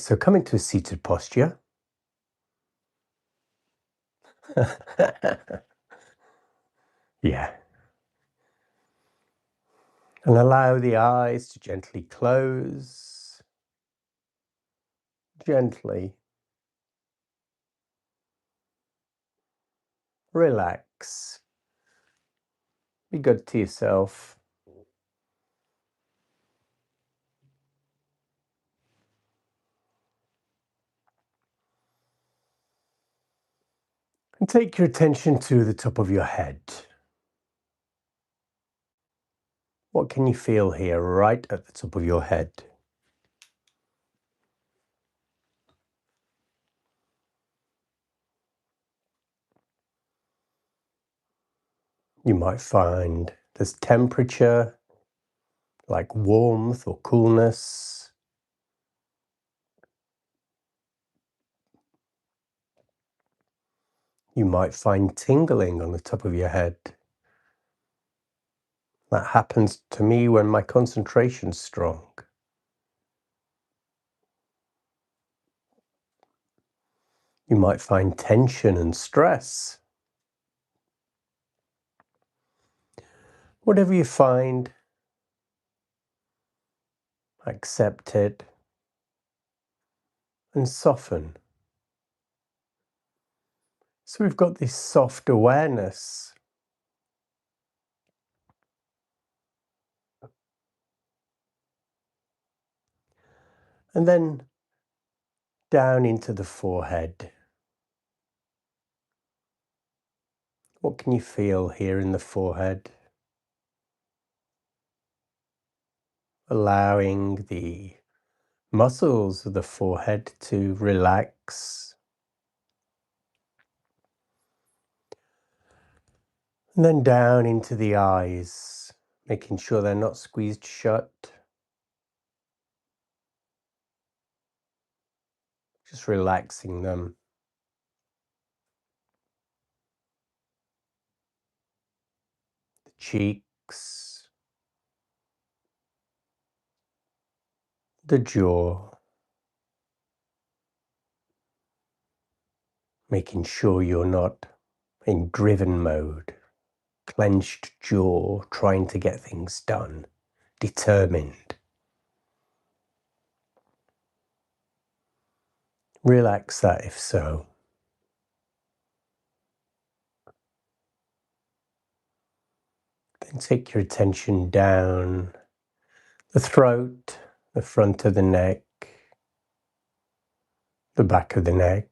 So come into a seated posture. Yeah. And allow the eyes to gently close. Gently. Relax. Be good to yourself. And take your attention to the top of your head. What can you feel here right at the top of your head? You might find there's temperature, like warmth or coolness. You might find tingling on the top of your head. That happens to me when my concentration's strong. You might find tension and stress. Whatever you find, accept it and soften. So we've got this soft awareness. And then down into the forehead. What can you feel here in the forehead? Allowing the muscles of the forehead to relax. And then down into the eyes, making sure they're not squeezed shut. Just relaxing them. The cheeks. The jaw. Making sure you're not in driven mode. Clenched jaw, trying to get things done. Determined. Relax that if so. Then take your attention down the throat, the front of the neck, the back of the neck,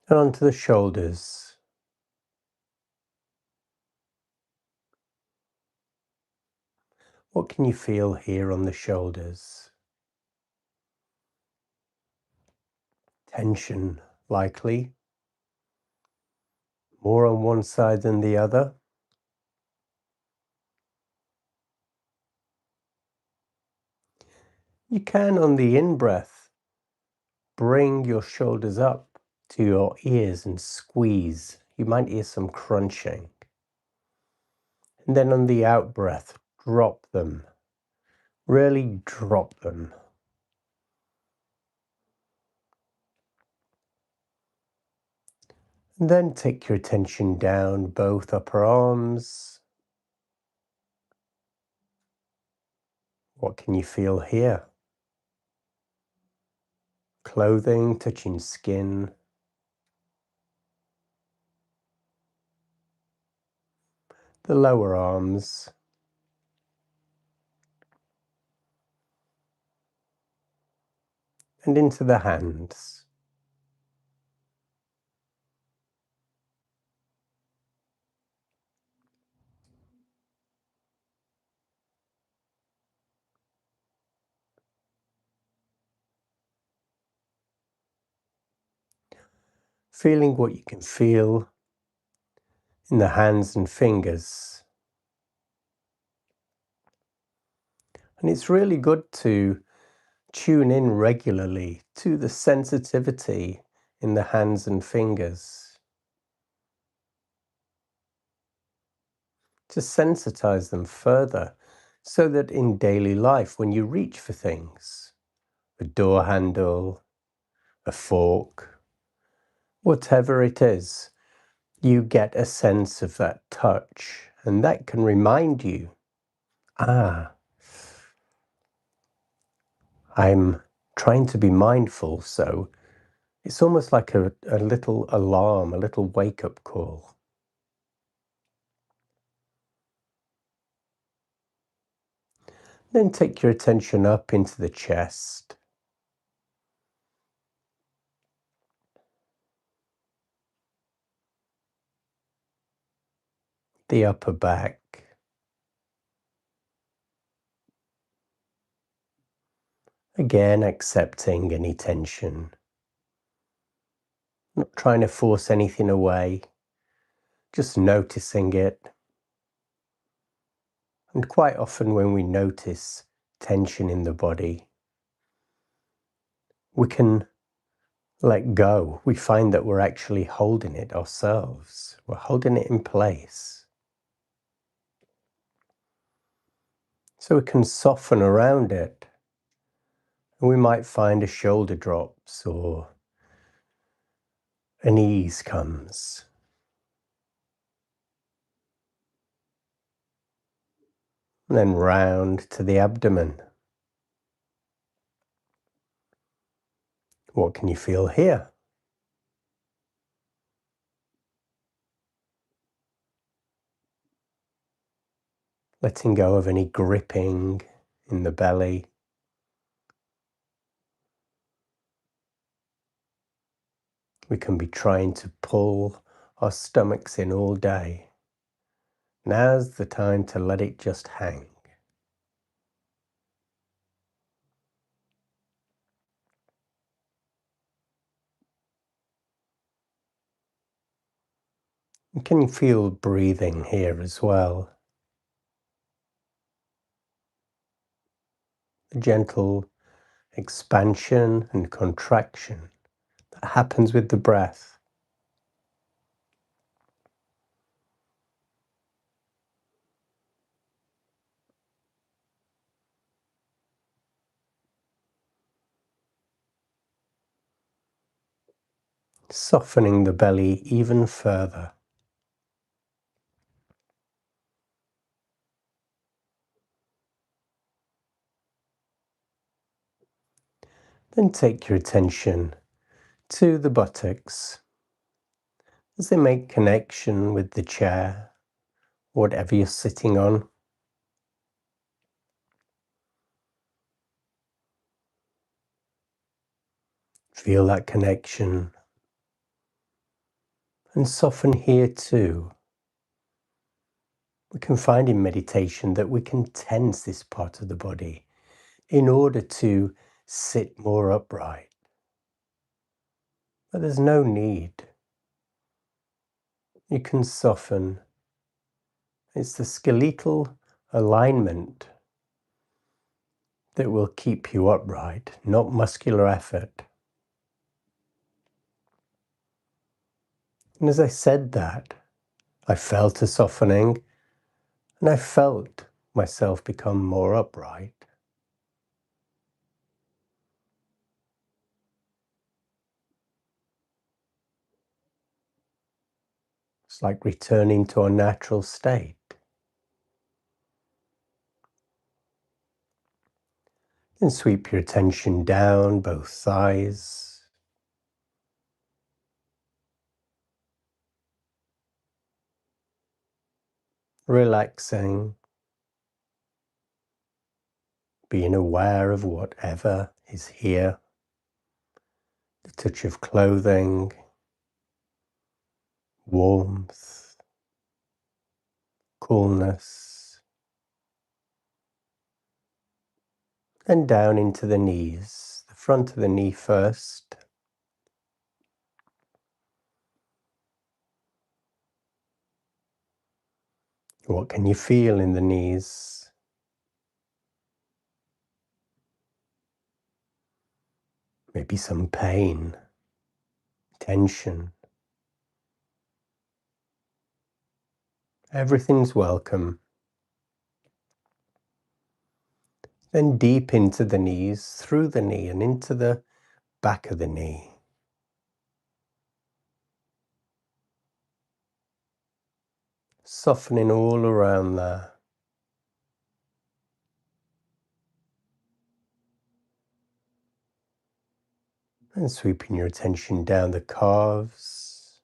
and onto the shoulders. What can you feel here on the shoulders? Tension, likely. More on one side than the other. You can, on the in-breath, bring your shoulders up to your ears and squeeze. You might hear some crunching. And then on the out-breath, drop them. Really drop them. And then take your attention down both upper arms. What can you feel here? Clothing touching skin. The lower arms. And into the hands. Feeling what you can feel in the hands and fingers. And it's really good to tune in regularly to the sensitivity in the hands and fingers. To sensitize them further so that in daily life, when you reach for things, a door handle, a fork, whatever it is, you get a sense of that touch, and that can remind you, ah, I'm trying to be mindful, so it's almost like a little alarm, a little wake-up call. Then take your attention up into the chest, the upper back, again accepting any tension, not trying to force anything away, just noticing it. And quite often when we notice tension in the body, we can let go. We find that we're actually holding it ourselves. We're holding it in place. So we can soften around it. And we might find a shoulder drops or an ease comes. And then round to the abdomen. What can you feel here? Letting go of any gripping in the belly. We can be trying to pull our stomachs in all day. Now's the time to let it just hang. You can feel breathing here as well. The gentle expansion and contraction that happens with the breath. Softening the belly even further. Then take your attention to the buttocks as they make connection with the chair, whatever you're sitting on. Feel that connection and soften here too. We can find in meditation that we can tense this part of the body in order to sit more upright. But there's no need. You can soften. It's the skeletal alignment that will keep you upright, not muscular effort. And as I said that, I felt a softening, and I felt myself become more upright. It's like returning to our natural state. And sweep your attention down both thighs. Relaxing. Being aware of whatever is here. The touch of clothing. Warmth. Coolness. And down into the knees. The front of the knee first. What can you feel in the knees? Maybe some pain, tension. Everything's welcome. Then deep into the knees, through the knee and into the back of the knee. Softening all around there. And sweeping your attention down the calves,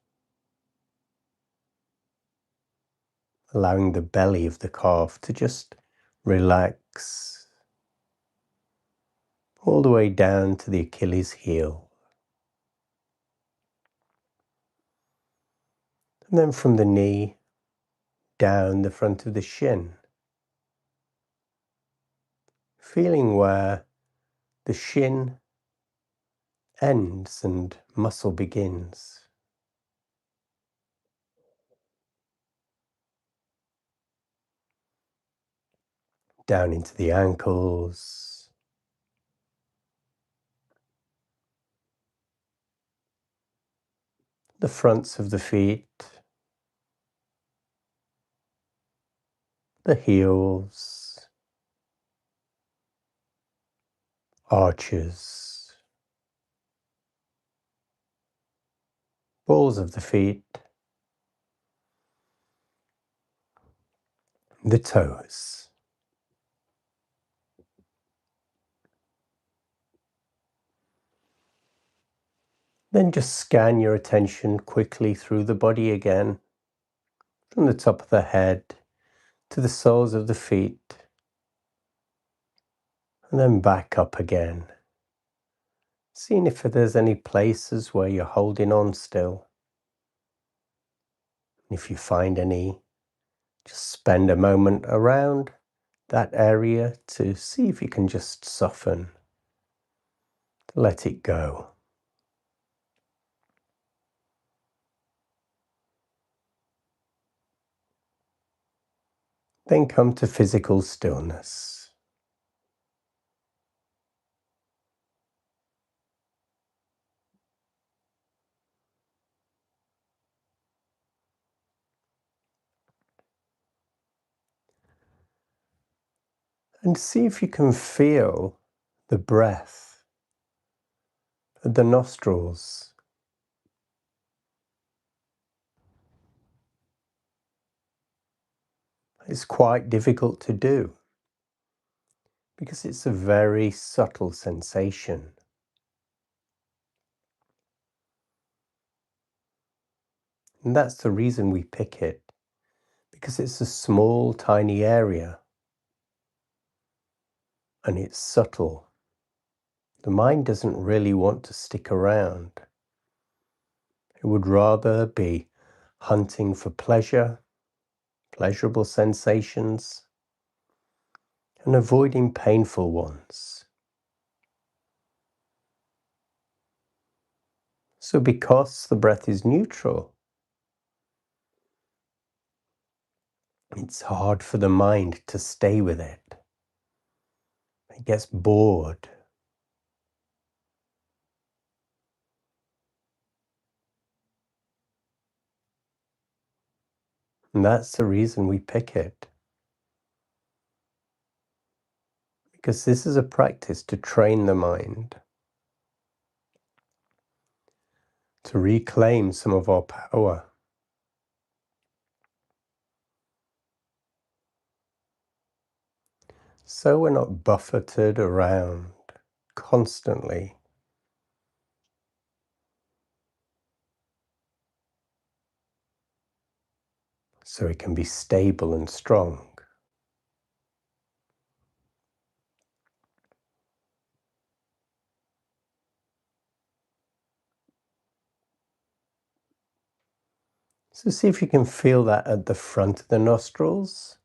allowing the belly of the calf to just relax all the way down to the Achilles heel. And then from the knee down the front of the shin, feeling where the shin ends and muscle begins. Down into the ankles, the fronts of the feet, the heels, arches, balls of the feet, the toes. Then just scan your attention quickly through the body again, from the top of the head to the soles of the feet, and then back up again. Seeing if there's any places where you're holding on still. If you find any, just spend a moment around that area to see if you can just soften, let it go. Then come to physical stillness. And see if you can feel the breath at the nostrils. It's quite difficult to do because it's a very subtle sensation. And that's the reason we pick it, because it's a small, tiny area and it's subtle. The mind doesn't really want to stick around. It would rather be hunting for pleasure, pleasurable sensations, and avoiding painful ones. So because the breath is neutral, it's hard for the mind to stay with it. It gets bored. And that's the reason we pick it. Because this is a practice to train the mind, to reclaim some of our power. So we're not buffeted around constantly. So it can be stable and strong. So see if you can feel that at the front of the nostrils,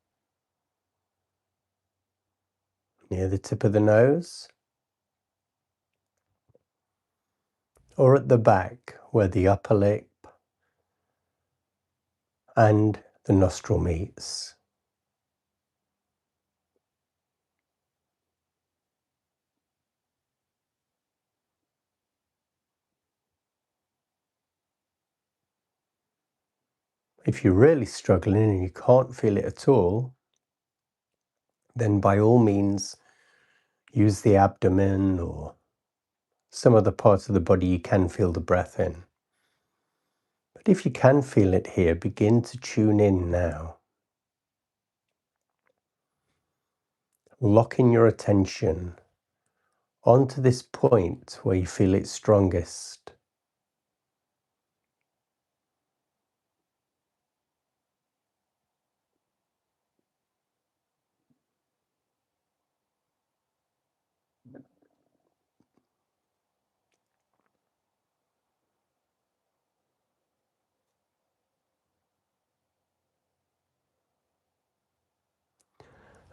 near the tip of the nose, or at the back where the upper lip and the nostril meets. If you're really struggling and you can't feel it at all, then by all means use the abdomen or some other parts of the body you can feel the breath in. But if you can feel it here, begin to tune in now. Locking your attention onto this point where you feel it strongest.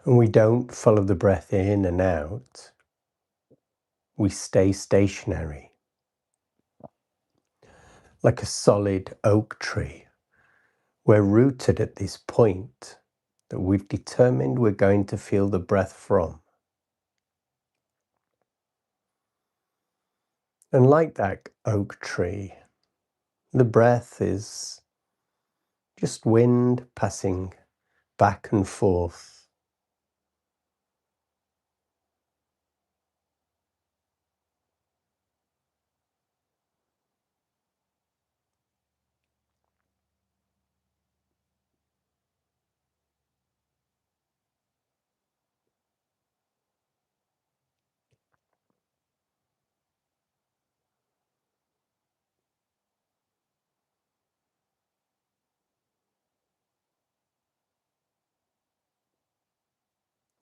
And we don't follow the breath in and out. We stay stationary, like a solid oak tree. We're rooted at this point that we've determined we're going to feel the breath from. And like that oak tree, the breath is just wind passing back and forth.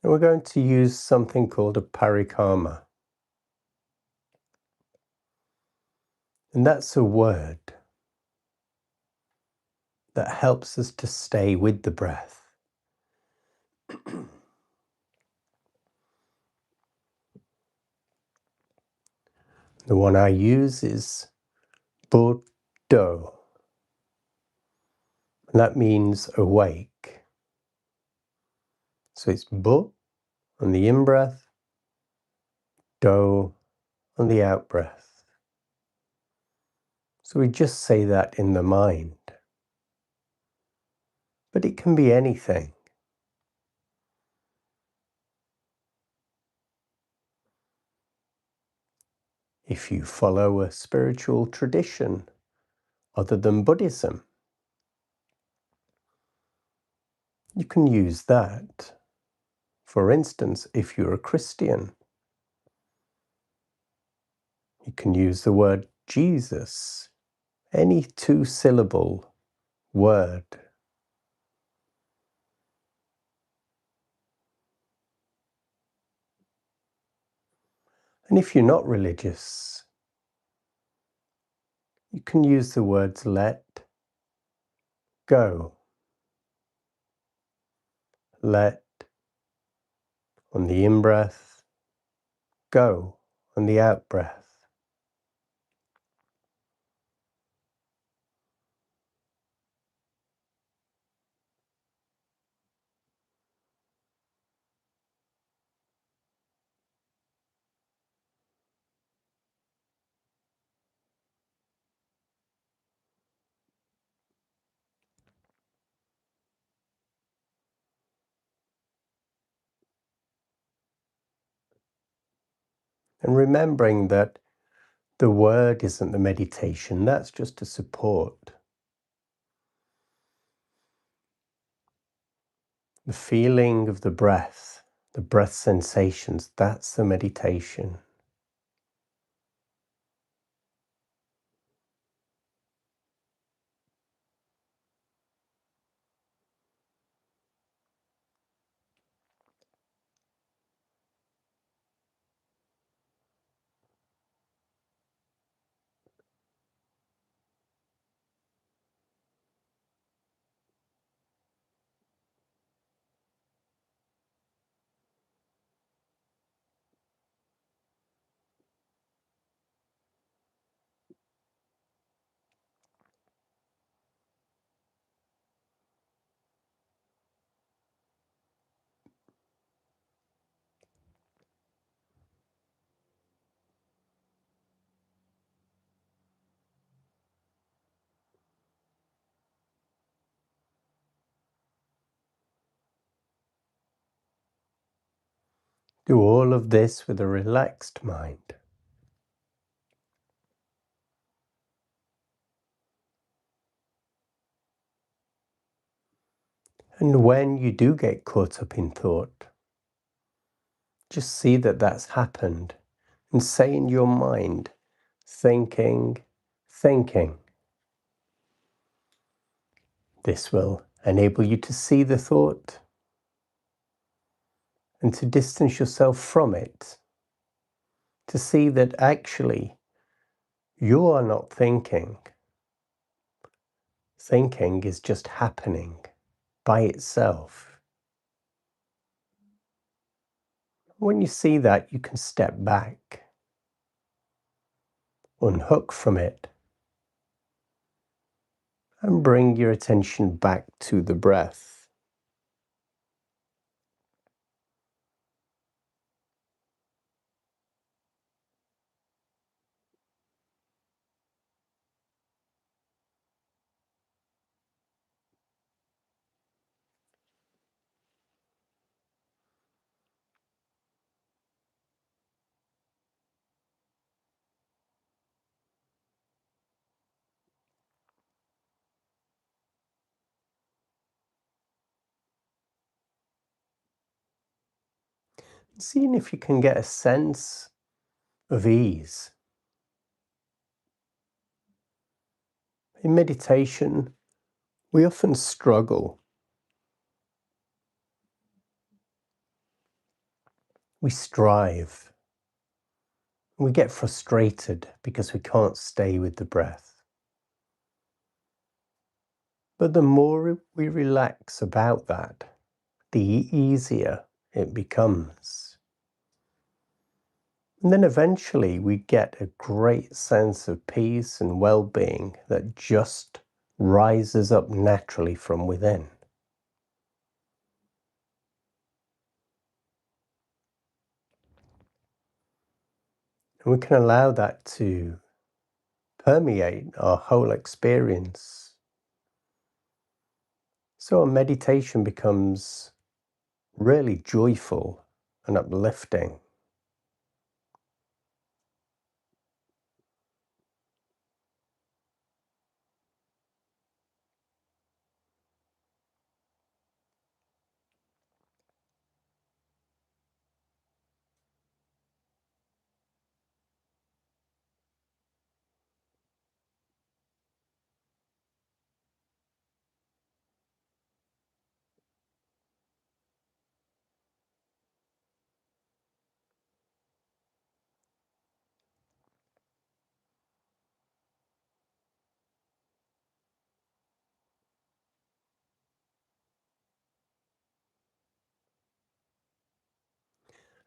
And we're going to use something called a parikarma. And that's a word that helps us to stay with the breath. The one I use is Buddho. And that means awake. So it's Bu on the in-breath, Do on the out-breath. So we just say that in the mind. But it can be anything. If you follow a spiritual tradition other than Buddhism, you can use that. For instance, if you're a Christian, you can use the word Jesus, any two-syllable word. And if you're not religious, you can use the words let go. Let on the in-breath, go on the out-breath. And remembering that the word isn't the meditation, that's just a support. The feeling of the breath sensations, that's the meditation. Do all of this with a relaxed mind. And when you do get caught up in thought, just see that that's happened and say in your mind, thinking, thinking. This will enable you to see the thought and to distance yourself from it, to see that actually you are not thinking. Thinking is just happening by itself. When you see that, you can step back, unhook from it, and bring your attention back to the breath. Seeing if you can get a sense of ease. In meditation, we often struggle. We strive. We get frustrated because we can't stay with the breath. But the more we relax about that, the easier it becomes. And then eventually we get a great sense of peace and well-being that just rises up naturally from within. And we can allow that to permeate our whole experience. So our meditation becomes really joyful and uplifting.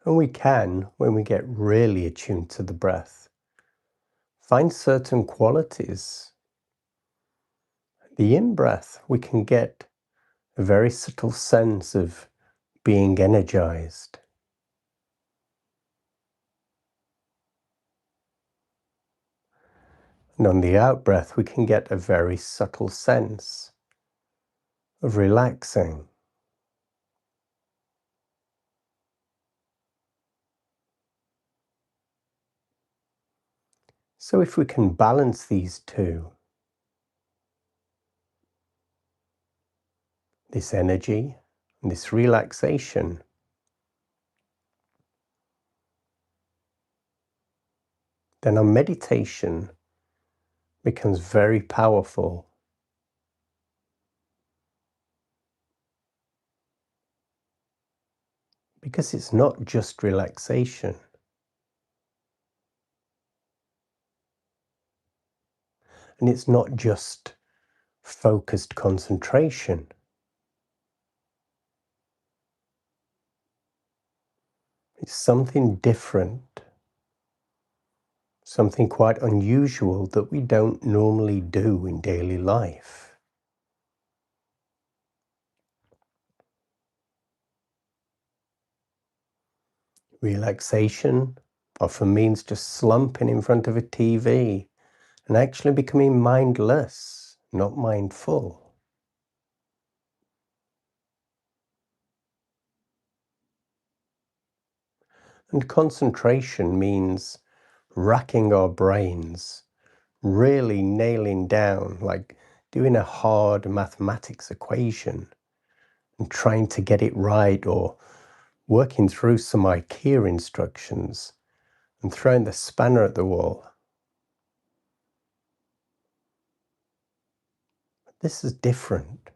And we can, when we get really attuned to the breath, find certain qualities. The in-breath, we can get a very subtle sense of being energized. And on the out-breath, we can get a very subtle sense of relaxing. So if we can balance these two, this energy and this relaxation, then our meditation becomes very powerful. Because it's not just relaxation. And it's not just focused concentration. It's something different, something quite unusual that we don't normally do in daily life. Relaxation often means just slumping in front of a TV and actually becoming mindless, not mindful. And concentration means racking our brains, really nailing down, like doing a hard mathematics equation and trying to get it right, or working through some IKEA instructions and throwing the spanner at the wall. This is different.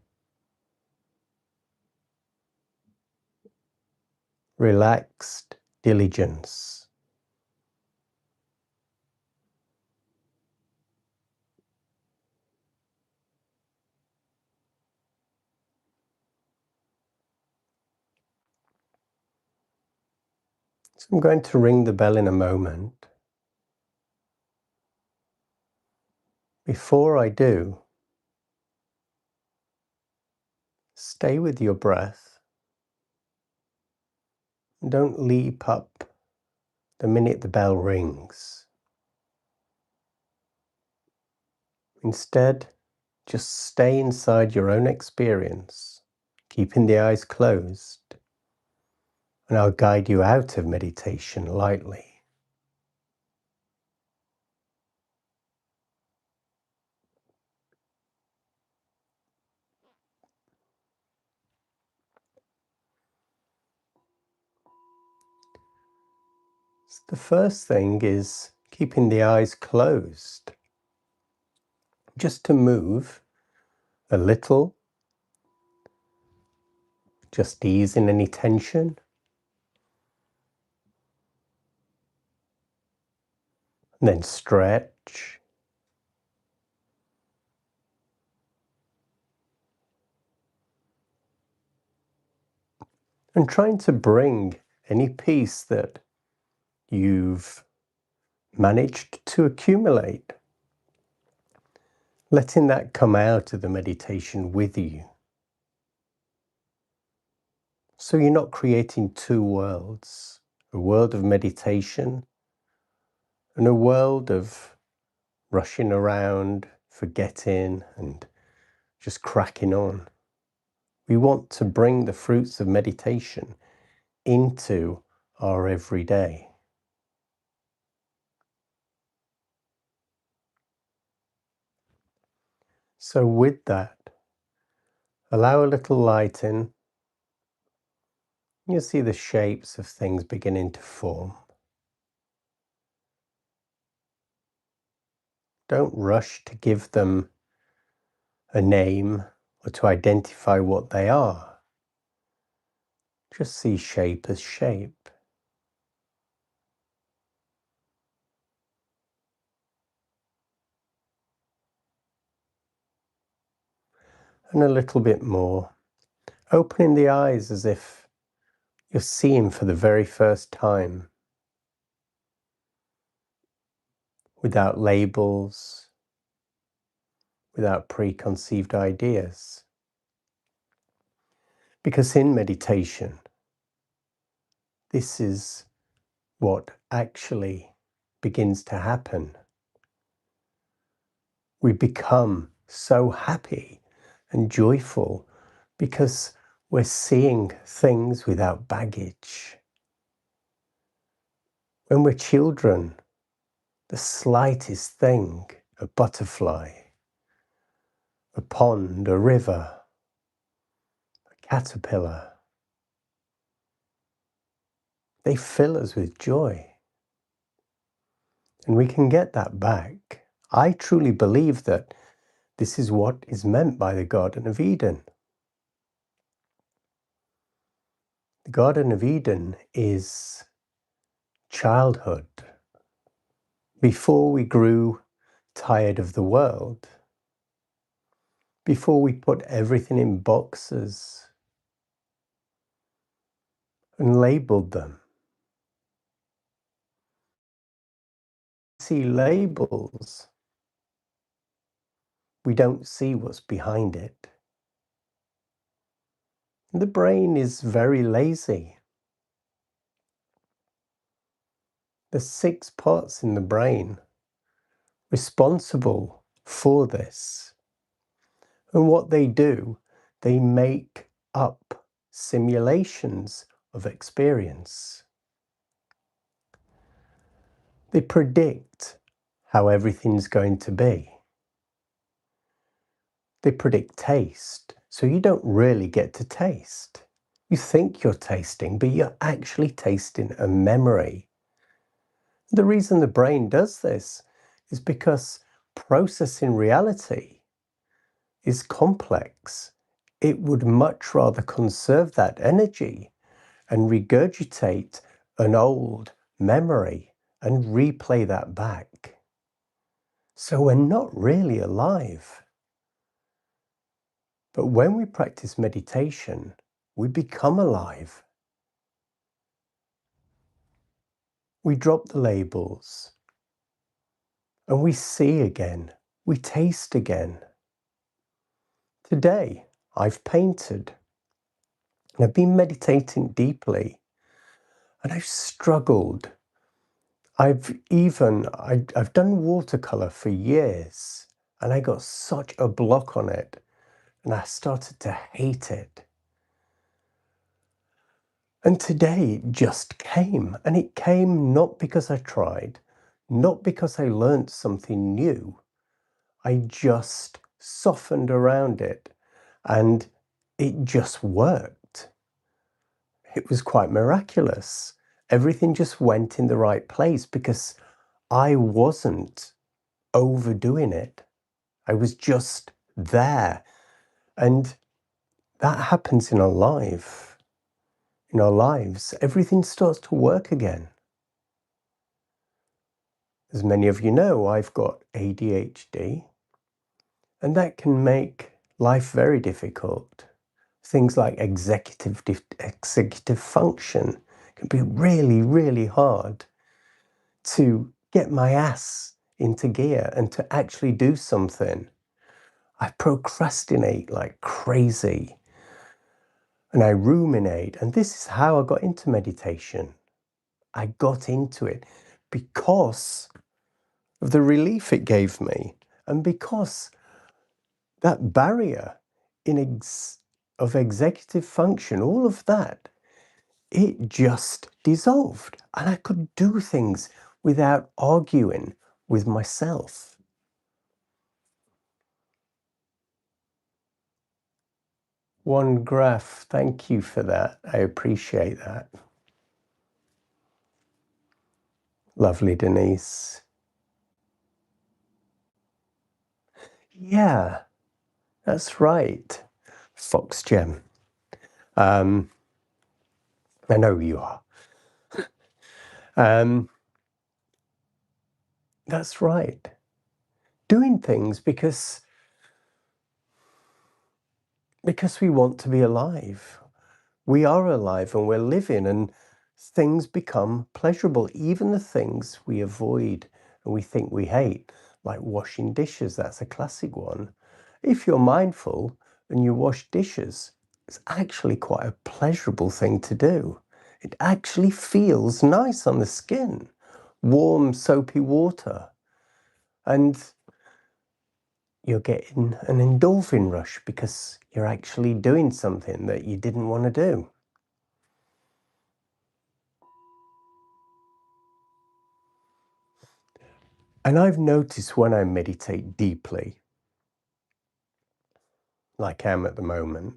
Relaxed diligence. So I'm going to ring the bell in a moment. Before I do, stay with your breath. Don't leap up the minute the bell rings. Instead, just stay inside your own experience, keeping the eyes closed, and I'll guide you out of meditation lightly. The first thing is keeping the eyes closed, just to move a little, just easing any tension. And then stretch. And trying to bring any peace that you've managed to accumulate, letting that come out of the meditation with you. So you're not creating two worlds, a world of meditation and a world of rushing around, forgetting, and just cracking on. We want to bring the fruits of meditation into our everyday. So with that, allow a little light in. You'll see the shapes of things beginning to form. Don't rush to give them a name or to identify what they are. Just see shape as shape. And a little bit more. Opening the eyes as if you're seeing for the very first time. Without labels, without preconceived ideas. Because in meditation, this is what actually begins to happen. We become so happy and joyful because we're seeing things without baggage. When we're children, the slightest thing, a butterfly, a pond, a river, a caterpillar, they fill us with joy. And we can get that back. I truly believe that this is what is meant by the Garden of Eden. The Garden of Eden is childhood. Before we grew tired of the world, before we put everything in boxes and labeled them. See labels, we don't see what's behind it. The brain is very lazy. There's 6 parts in the brain responsible for this. And what they do, they make up simulations of experience. They predict how everything's going to be. They predict taste, so you don't really get to taste. You think you're tasting, but you're actually tasting a memory. The reason the brain does this is because processing reality is complex. It would much rather conserve that energy and regurgitate an old memory and replay that back. So we're not really alive. But when we practice meditation, we become alive. We drop the labels and we see again, we taste again. Today, I've painted and I've been meditating deeply and I've struggled. I've done watercolor for years and I got such a block on it and I started to hate it. And today it just came, and it came not because I tried, not because I learnt something new. I just softened around it and it just worked. It was quite miraculous. Everything just went in the right place because I wasn't overdoing it. I was just there. And that happens in our life. In our lives, everything starts to work again. As many of you know, I've got ADHD, and that can make life very difficult. Things like executive function can be really, really hard to get my ass into gear and to actually do something. I procrastinate like crazy and I ruminate. And this is how I got into meditation. I got into it because of the relief it gave me and because that barrier of executive function, all of that, it just dissolved and I could do things without arguing with myself. One graph, thank you for that. I appreciate that. Lovely, Denise. Yeah, that's right. Fox Gem. I know who you are. That's right. Doing things because we want to be alive. We are alive and we're living, and things become pleasurable. Even the things we avoid and we think we hate, like washing dishes, that's a classic one. If you're mindful and you wash dishes, it's actually quite a pleasurable thing to do. It actually feels nice on the skin, warm, soapy water. And you're getting an endorphin rush because you're actually doing something that you didn't want to do. And I've noticed when I meditate deeply, like I am at the moment,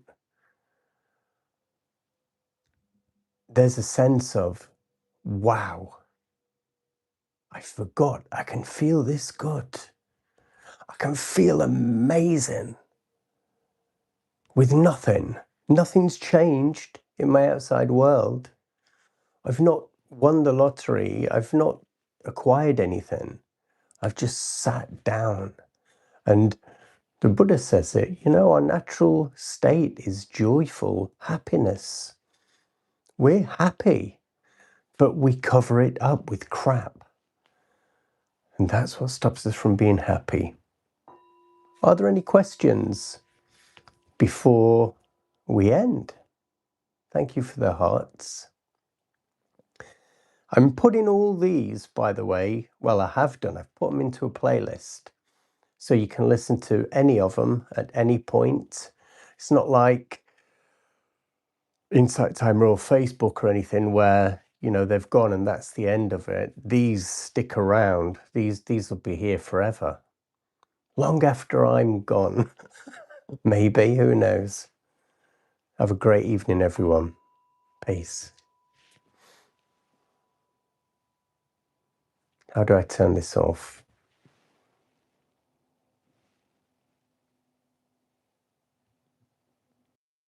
there's a sense of, wow, I forgot I can feel this good. I can feel amazing with nothing. Nothing's changed in my outside world. I've not won the lottery. I've not acquired anything. I've just sat down. And the Buddha says it, our natural state is joyful happiness. We're happy, but we cover it up with crap. And that's what stops us from being happy. Are there any questions before we end? Thank you for the hearts. I'm putting all these, by the way, well, I have done. I've put them into a playlist. So you can listen to any of them at any point. It's not like Insight Timer or Facebook or anything where you know, they've gone and that's the end of it. These stick around. These will be here forever. Long after I'm gone. Maybe, who knows? Have a great evening, everyone. Peace. How do I turn this off?